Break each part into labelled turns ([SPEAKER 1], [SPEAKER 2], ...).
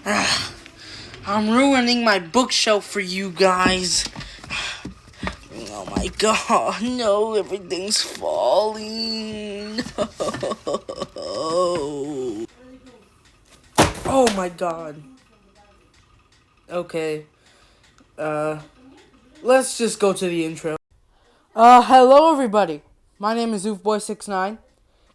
[SPEAKER 1] I'm ruining my bookshelf for you guys. Oh my god, no, everything's falling. Oh my god. Okay. Let's just go to the intro. Hello everybody. My name is OofBoy69,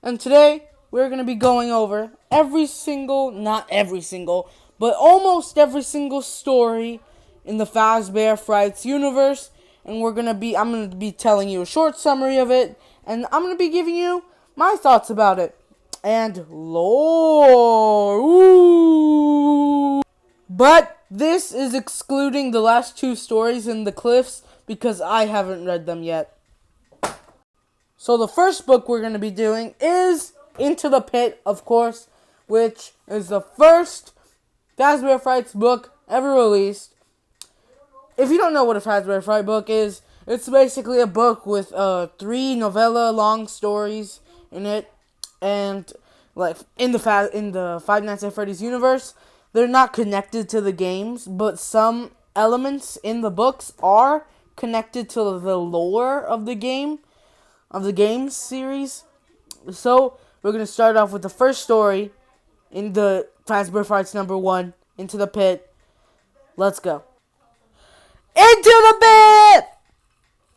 [SPEAKER 1] and today we're gonna be going over not every single, but almost every single story in the fazbear Frights universe, and I'm gonna be telling you a short summary of it, and I'm gonna be giving you my thoughts about it and lore. Ooh. But this is excluding the last two stories in the cliffs because I haven't read them yet. So the first book we're going to be doing is Into the Pit, of course, which is the first Fazbear Frights book ever released. If you don't know what a Fazbear Fright book is, it's basically a book with 3 novella long stories in it, and like in the Five Nights at Freddy's universe, they're not connected to the games, but some elements in the books are connected to the lore of the game series. So we're gonna start off with the first story in the Fazbear Frights #1, Into the Pit. Let's go. Into the pit!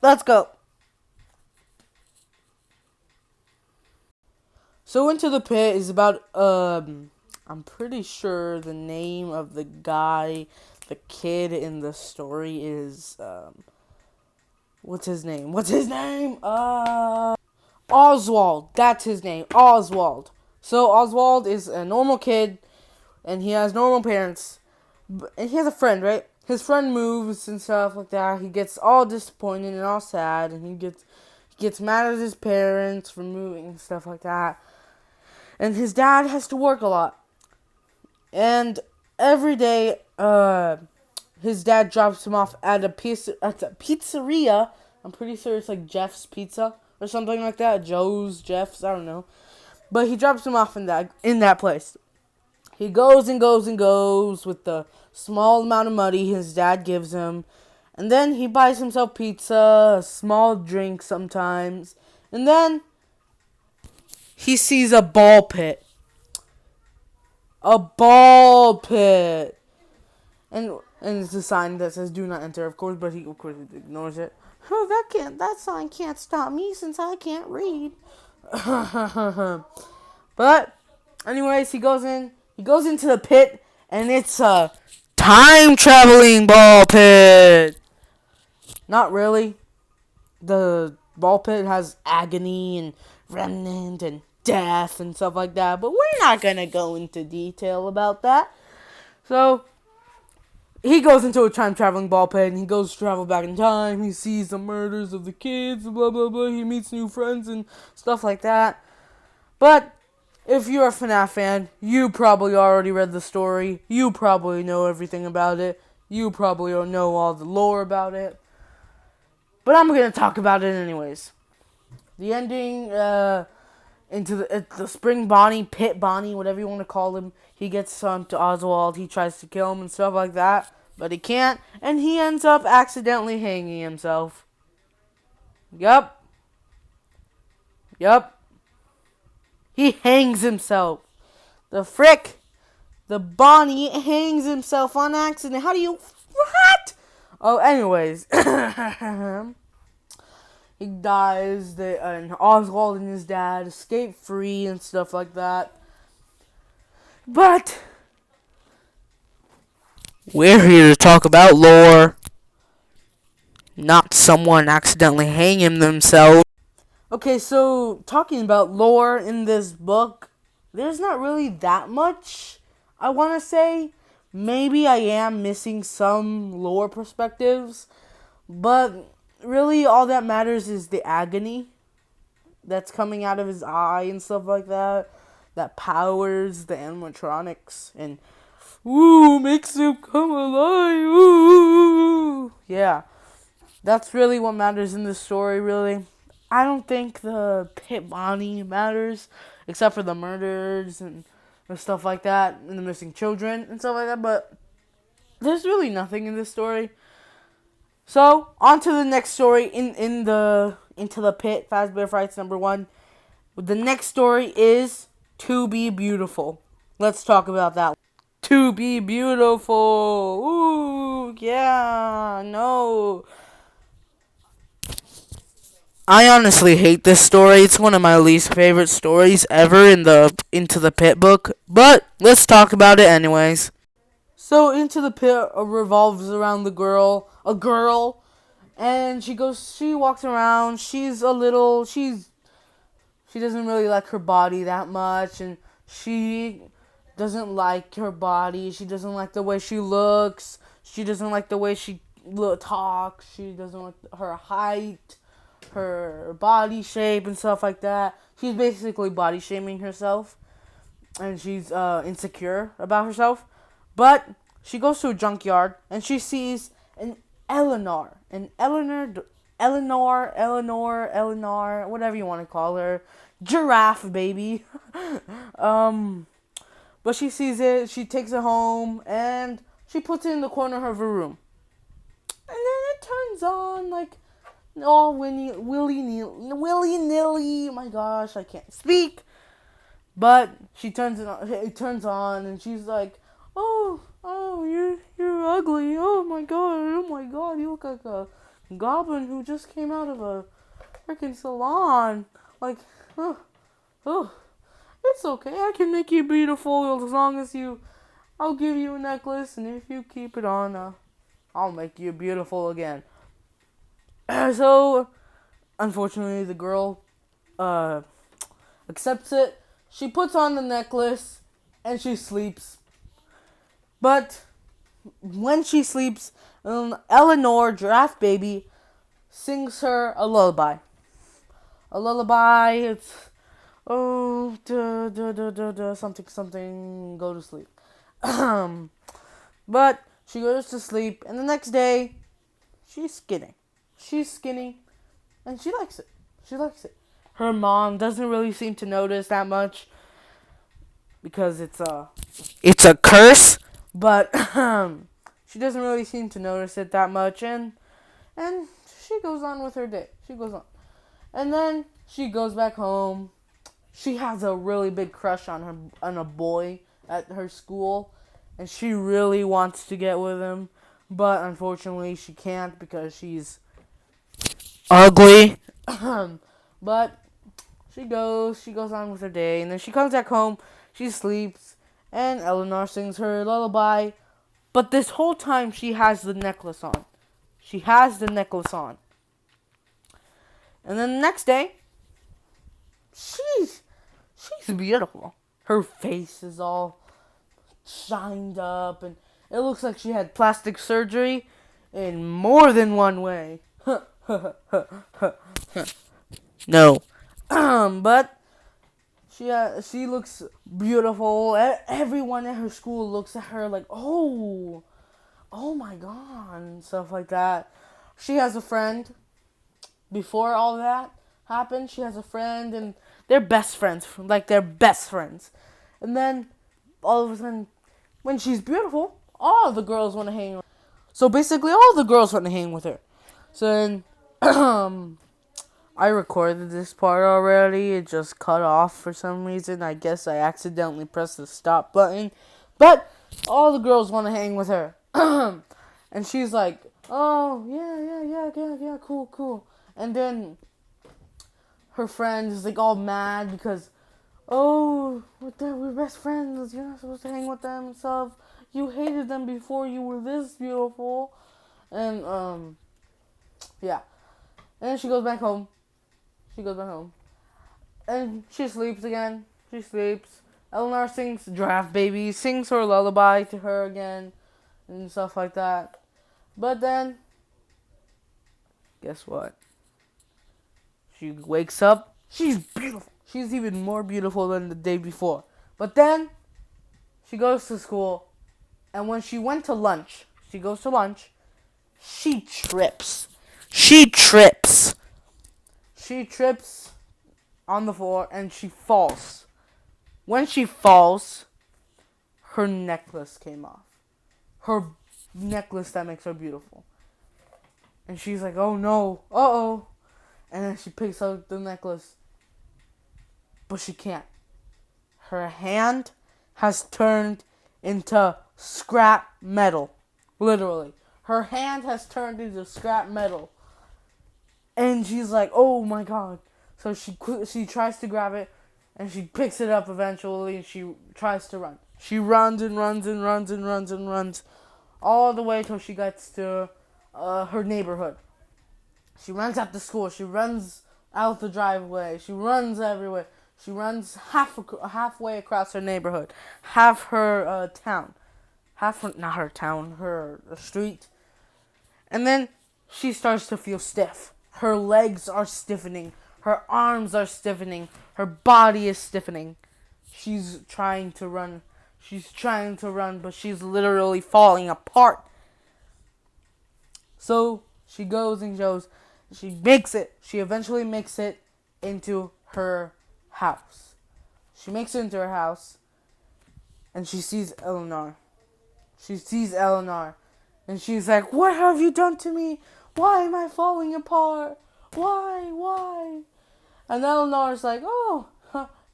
[SPEAKER 1] Let's go. So Into the Pit is about, I'm pretty sure the name of the guy, the kid in the story is, what's his name? Oswald. That's his name, Oswald. So Oswald is a normal kid, and he has normal parents, and he has a friend, right? His friend moves and stuff like that. He gets all disappointed and all sad, and he gets mad at his parents for moving and stuff like that. And his dad has to work a lot. And every day, his dad drops him off at a pizzeria. I'm pretty sure it's like Jeff's Pizza or something like that. Jeff's, I don't know. But he drops him off in that place. He goes and goes and goes with the small amount of money his dad gives him. And then he buys himself pizza, a small drink sometimes. And then he sees a ball pit. A ball pit. And it's a sign that says "Do not enter," of course, but he ignores it. Oh, that sign can't stop me since I can't read. But anyways, he goes into the pit, and it's a time traveling ball pit. Not really. The ball pit has agony and remnant and death and stuff like that, but we're not gonna go into detail about that. So he goes into a time traveling ball pit, and he goes to travel back in time. He sees the murders of the kids, blah blah blah. He meets new friends and stuff like that. But if you're a Fnaf fan, you probably already read the story. You probably know everything about it. You probably don't know all the lore about it. But I'm gonna talk about it anyways. The ending, into the Spring Bonnie, Pit Bonnie, whatever you want to call him. He gets sent to Oswald. He tries to kill him and stuff like that, but he can't, and he ends up accidentally hanging himself. Yup. He hangs himself. The Bonnie hangs himself on accident. How do you... What? Oh, anyways. He dies, and Oswald and his dad escape free and stuff like that. But we're here to talk about lore, not someone accidentally hanging themselves. Okay, so talking about lore in this book, there's not really that much, I want to say. Maybe I am missing some lore perspectives, but really all that matters is the agony that's coming out of his eye and stuff like that. That powers the animatronics and makes them come alive. Ooh. Yeah, that's really what matters in this story, really. I don't think the Pit Bonnie matters, except for the murders and and stuff like that, and the missing children and stuff like that. But there's really nothing in this story. So on to the next story in the Into the Pit, Fazbear Frights #1. The next story is To Be Beautiful. Let's talk about that. To Be Beautiful. Ooh, yeah, no. I honestly hate this story. It's one of my least favorite stories ever in the Into the Pit book. But let's talk about it anyways. So Into the Pit revolves around a girl, and she walks around. She doesn't really like her body that much, and she doesn't like her body. She doesn't like the way she looks. She doesn't like the way she talks. She doesn't like her height, her body shape, and stuff like that. She's basically body shaming herself, and she's insecure about herself. But she goes to a junkyard, and she sees Eleanor, whatever you want to call her, giraffe baby. But she sees it, she takes it home, and she puts it in the corner of her room. And then it turns on like all willy nilly. My gosh, I can't speak. But she turns it on. It turns on, and she's like, "Oh, you're ugly. Oh my god, you look like a goblin who just came out of a freaking salon. Like, oh, it's okay. I can make you beautiful as long as I'll give you a necklace, and if you keep it on, I'll make you beautiful again." So, unfortunately, the girl accepts it. She puts on the necklace, and she sleeps. But when she sleeps, Eleanor, giraffe baby, sings her a lullaby. A lullaby. It's something. Go to sleep. But she goes to sleep, and the next day, she's skinny. And she likes it. Her mom doesn't really seem to notice that much because it's a curse. But she doesn't really seem to notice it that much, and she goes on with her day. And then she goes back home. She has a really big crush on a boy at her school, and she really wants to get with him, but unfortunately she can't because she's ugly. But she goes on with her day, and then she comes back home. She sleeps, and Eleanor sings her lullaby. But this whole time she has the necklace on. And then the next day, she's beautiful. Her face is all shined up, and it looks like she had plastic surgery in more than one way. No. But she looks beautiful. Everyone at her school looks at her like, oh my god, and stuff like that. She has a friend. Before all that happened, she has a friend, and they're best friends. And then, all of a sudden, when she's beautiful, all the girls want to hang with her. So basically, all the girls want to hang with her. So then, I recorded this part already. It just cut off for some reason. I guess I accidentally pressed the stop button. But all the girls want to hang with her. And she's like, "Oh, yeah, cool." And then her friend is like all mad because, "Oh, we're best friends. You're not supposed to hang with them and stuff. You hated them before you were this beautiful." And yeah. And then she goes back home. And she sleeps again. Eleanor sings Giraffe Baby, sings her lullaby to her again, and stuff like that. But then, guess what? She wakes up. She's beautiful. She's even more beautiful than the day before. But then, she goes to school, and when she went to lunch, she trips. She trips on the floor, and she falls. When she falls, her necklace came off. Her necklace that makes her beautiful. And she's like, oh no, uh-oh. And then she picks up the necklace. But she can't. Her hand has turned into scrap metal. Literally. Her hand has turned into scrap metal. And she's like, oh my god. So she tries to grab it. And she picks it up eventually. And she tries to run. She runs and runs and runs and runs and runs. All the way till she gets to her neighborhood. She runs out to school. She runs out the driveway. She runs everywhere. She runs halfway across her neighborhood. Half her town. Not her town, her street. And then she starts to feel stiff. Her legs are stiffening. Her arms are stiffening. Her body is stiffening. She's trying to run. But she's literally falling apart. So she goes and goes. She makes it. She eventually makes it into her house. She makes it into her house. And she sees Eleanor. And she's like, what have you done to me? Why am I falling apart? Why? And Eleanor's like, oh,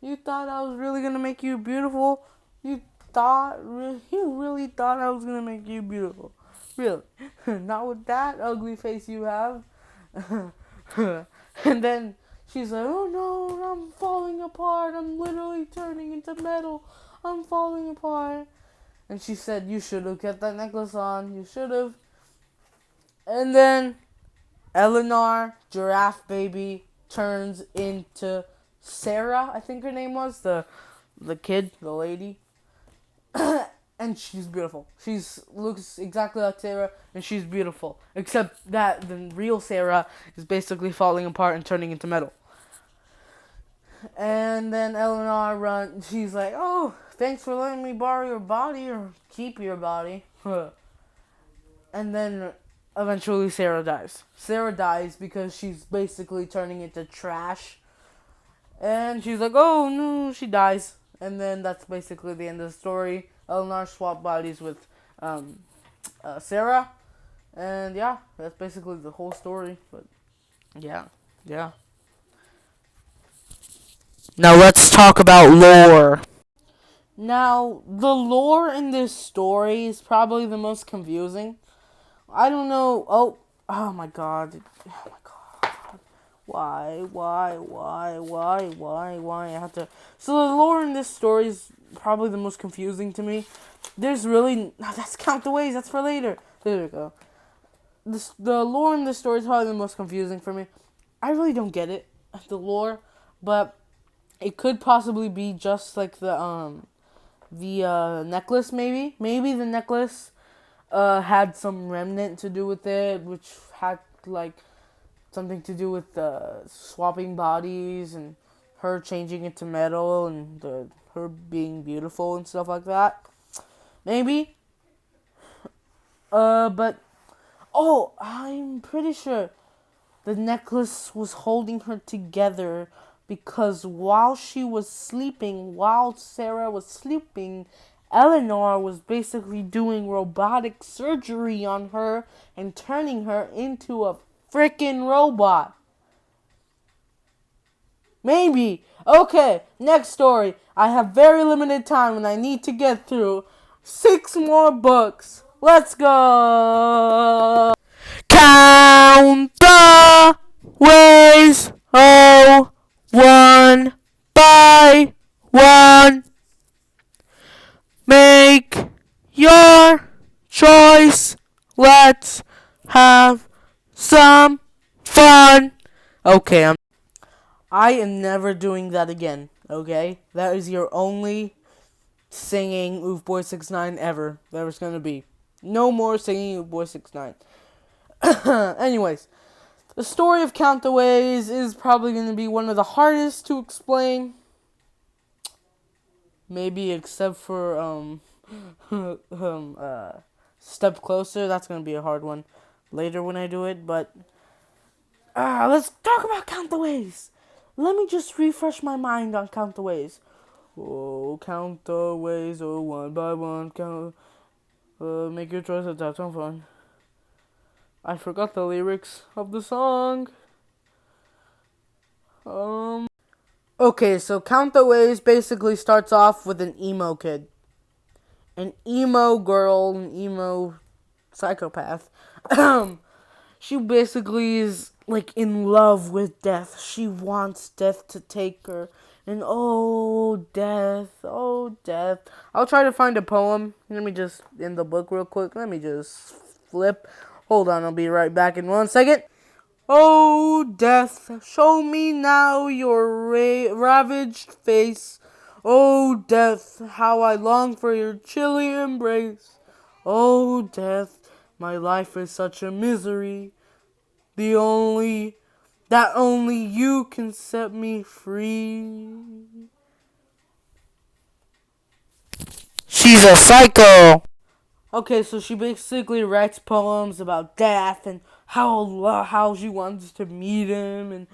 [SPEAKER 1] you thought I was really going to make you beautiful? You really thought I was going to make you beautiful? Really? Not with that ugly face you have. And then she's like, oh no, I'm falling apart. I'm literally turning into metal. I'm falling apart. And she said, you should have kept that necklace on. You should have. And then Eleanor, giraffe baby, turns into Sarah, I think her name was. The kid, the lady. And she's beautiful. She looks exactly like Sarah, and she's beautiful. Except that the real Sarah is basically falling apart and turning into metal. And then Eleanor runs. She's like, oh, thanks for letting me borrow your body or keep your body. And then eventually Sarah dies. Sarah dies because she's basically turning into trash. And she's like, oh no, she dies. And then that's basically the end of the story. Eleanor swapped bodies with Sarah. And yeah, that's basically the whole story. But yeah. Now let's talk about lore. Now, the lore in this story is probably the most confusing. I don't know. Oh my god. Why? I have to. So the lore in this story is probably the most confusing to me. There's really. No, that's Count the Ways. That's for later. There we go. The lore in this story is probably the most confusing for me. I really don't get it, the lore, but it could possibly be just like the necklace. Maybe the necklace had some remnant to do with it, which had like something to do with swapping bodies and her changing into metal and her being beautiful and stuff like that. Maybe. But I'm pretty sure the necklace was holding her together because while Sarah was sleeping, Eleanor was basically doing robotic surgery on her and turning her into a freaking robot. Maybe. Okay, next story. I have very limited time and I need to get through 6 more books. Let's go. Count the ways. Oh, one by one. Make your choice. Let's have some fun. Okay, I am never doing that again, okay? That is your only singing Oofboy69 ever there's gonna be. No more singing Oofboy69. Anyways, the story of Count the Ways is probably gonna be one of the hardest to explain. Maybe except for, Step Closer. That's gonna be a hard one later when I do it, but let's talk about Count the Ways. Let me just refresh my mind on Count the Ways. Oh, count the ways, oh, one by one, count. Make your choice and have some fun. I forgot the lyrics of the song. Okay, so Count the Ways basically starts off with an emo kid. An emo girl, an emo psychopath. She basically is like in love with death. She wants death to take her. And oh, death, oh, death. I'll try to find a poem. Let me just, in the book real quick, let me just flip. Hold on, I'll be right back in 1 second. Oh, death, show me now your ravaged face. Oh, death, how I long for your chilly embrace. Oh, death, my life is such a misery. That only you can set me free. She's a psycho. Okay, so she basically writes poems about death and how she wants to meet him and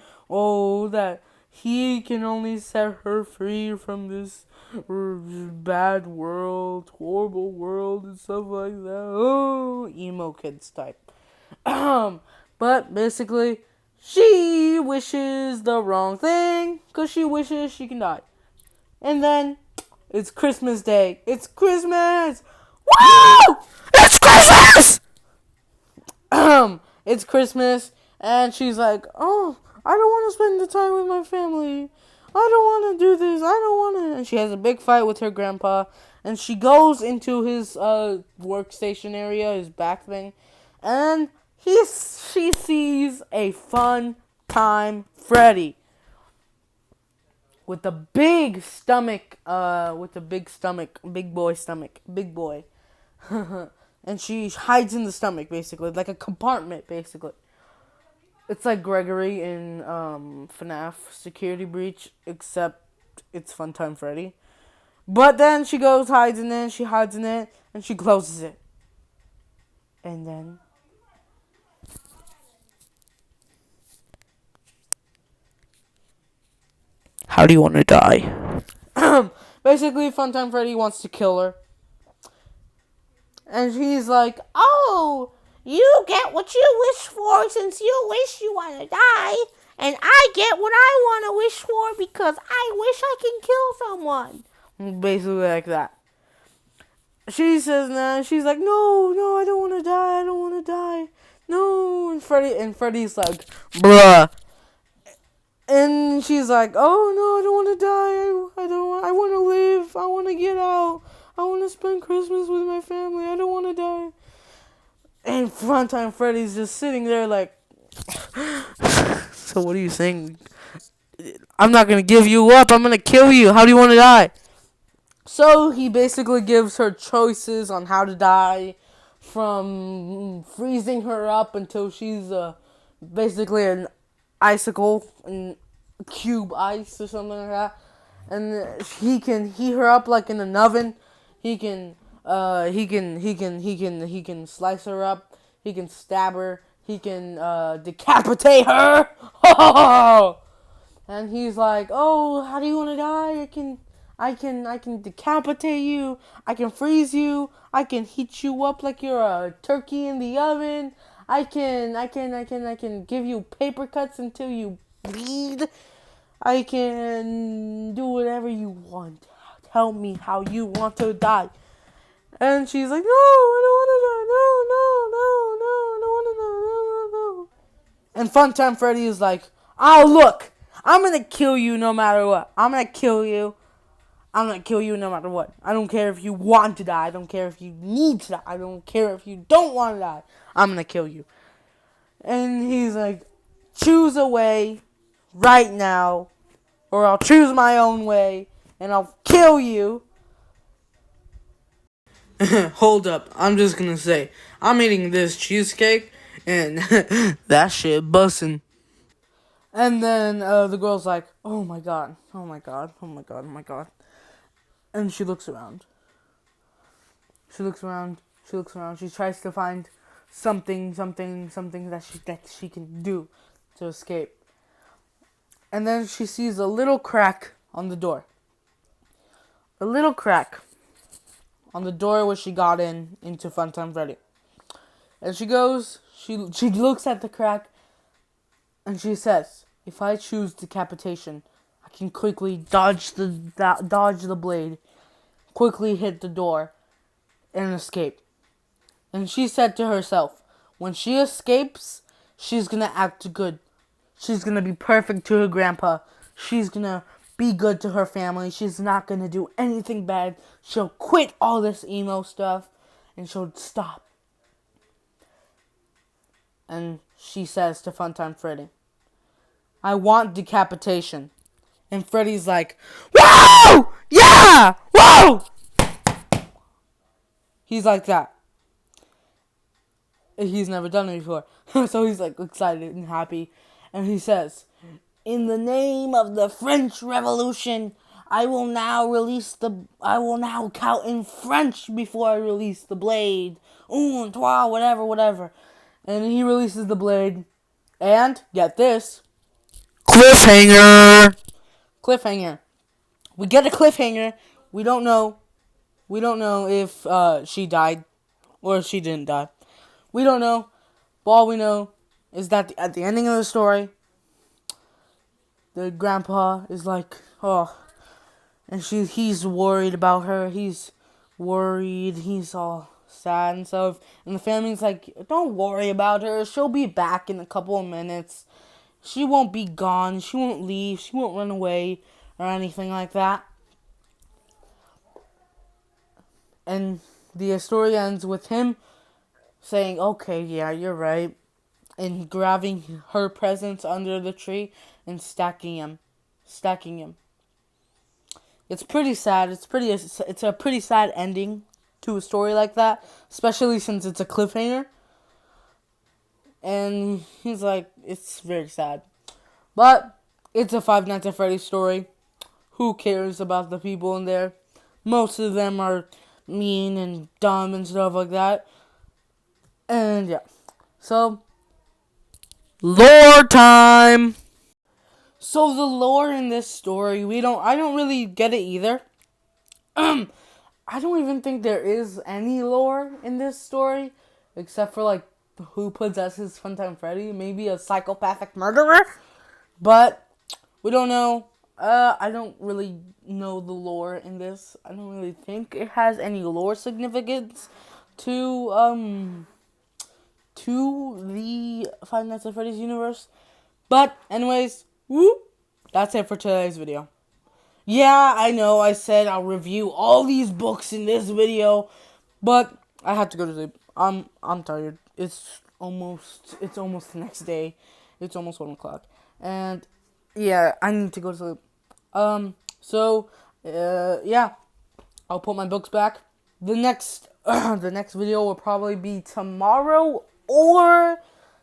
[SPEAKER 1] that he can only set her free from this bad world, horrible world and stuff like that. Oh, emo kids type. But basically, she wishes the wrong thing because she wishes she can die. And then it's Christmas Day. It's Christmas! Woo! It's Christmas! It's Christmas, and she's like, oh, I don't want to spend the time with my family. I don't want to do this. I don't want to. And she has a big fight with her grandpa, and she goes into his workstation area, his back thing, and she sees a fun time Freddy with the big stomach, big boy. And she hides in the stomach, basically, like a compartment, basically. It's like Gregory in Fnaf Security Breach, except it's Funtime Freddy. But then she hides in it, and she closes it. And then how do you want to die? Basically, Funtime Freddy wants to kill her. And he's like, oh, you get what you wish for since you wish you want to die. And I get what I want to wish for because I wish I can kill someone. Basically like that. She says that. She's like, no, I don't want to die. I don't want to die. No. And Freddy's like, bruh. And she's like, oh, no, I don't want to die. I want to live. I want to get out. I want to spend Christmas with my family. I don't want to die. And Funtime Freddy's just sitting there like, so what are you saying? I'm not going to give you up. I'm going to kill you. How do you want to die? So he basically gives her choices on how to die, from freezing her up until she's basically an icicle, and cube ice or something like that. And he can heat her up like in an oven. He can slice her up. He can stab her. He can decapitate her. And he's like, oh, how do you want to die? I can decapitate you. I can freeze you. I can heat you up like you're a turkey in the oven. I can give you paper cuts until you bleed. I can do whatever you want. Tell me how you want to die. And she's like, no, I don't want to die. No, I don't want to die. No. And Funtime Freddy is like, oh, look, I'm going to kill you no matter what. I'm going to kill you. I'm going to kill you no matter what. I don't care if you want to die. I don't care if you need to die. I don't care if you don't want to die. I'm going to kill you. And he's like, choose a way right now, or I'll choose my own way, and I'll kill you. Hold up, I'm just gonna say, I'm eating this cheesecake, and that shit bussin'. And then the girl's like, oh my god. And she looks around. She tries to find something that she can do to escape. And then she sees a little crack on the door. a little crack on the door where she got into Funtime Freddy. And she looks at the crack, and she says, "If I choose decapitation, I can quickly dodge the blade, quickly hit the door, and escape." And she said to herself, when she escapes, she's gonna act good. She's gonna be perfect to her grandpa. She's gonna be good to her family. She's not gonna do anything bad. She'll quit all this emo stuff, and she'll stop. And she says to Funtime Freddy, "I want decapitation." And Freddy's like, "Whoa! Yeah! Whoa!" He's like that. He's never done it before. So he's like excited and happy. And he says, "In the name of the French Revolution, I will now count in French before I release the blade. Un, trois, whatever. And he releases the blade. And, get this, cliffhanger. We get a cliffhanger. We don't know if she died or if she didn't die. We don't know. But all we know is that at the ending of the story, the grandpa is like, oh, and he's worried about her. He's worried. He's all sad and stuff. And the family's like, "Don't worry about her. She'll be back in a couple of minutes. She won't be gone. She won't leave. She won't run away or anything like that." And the story ends with him saying, "Okay, yeah, you're right," and grabbing her presents under the tree and stacking him. It's pretty sad. It's a pretty sad ending to a story like that, especially since it's a cliffhanger. And he's like, it's very sad. But it's a Five Nights at Freddy's story. Who cares about the people in there? Most of them are mean and dumb and stuff like that. And yeah. So, lore time! So the lore in this story, I don't really get it either. I don't even think there is any lore in this story, except for like who possesses Funtime Freddy, maybe a psychopathic murderer, but we don't know. I don't really know the lore in this. I don't really think it has any lore significance to the Five Nights at Freddy's universe. But anyways, that's it for today's video. Yeah, I know I said I'll review all these books in this video, but I had to go to sleep. I'm tired. It's almost the next day. It's almost 1 o'clock. And yeah, I need to go to sleep. Yeah. I'll put my books back. The next video will probably be tomorrow or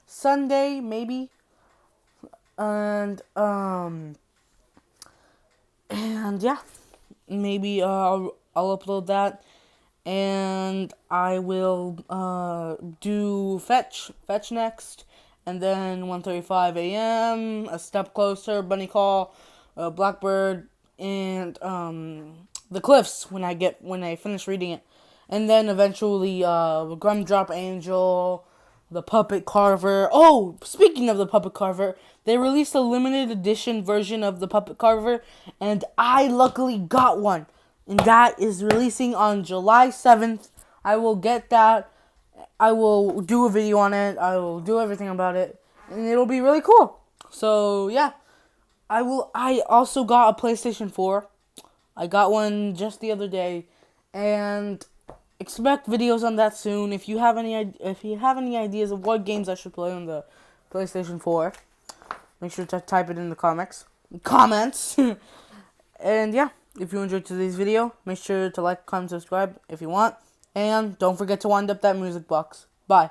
[SPEAKER 1] Sunday, maybe. And yeah, maybe I'll upload that, and I will do fetch next, and then 1:35 a.m. a step closer, bunny call, blackbird, and the cliffs when I finish reading it, and then eventually Gumdrop Angel, the puppet carver. Oh, speaking of the puppet carver, they released a limited edition version of the puppet carver, and I luckily got one. And that is releasing on July 7th. I will get that. I will do a video on it. I will do everything about it. And it'll be really cool. So, yeah. I also got a PlayStation 4. I got one just the other day. And expect videos on that soon. If you have any ideas of what games I should play on the PlayStation 4, make sure to type it in the comments. And yeah, if you enjoyed today's video, make sure to like, comment, subscribe if you want, and don't forget to wind up that music box. Bye.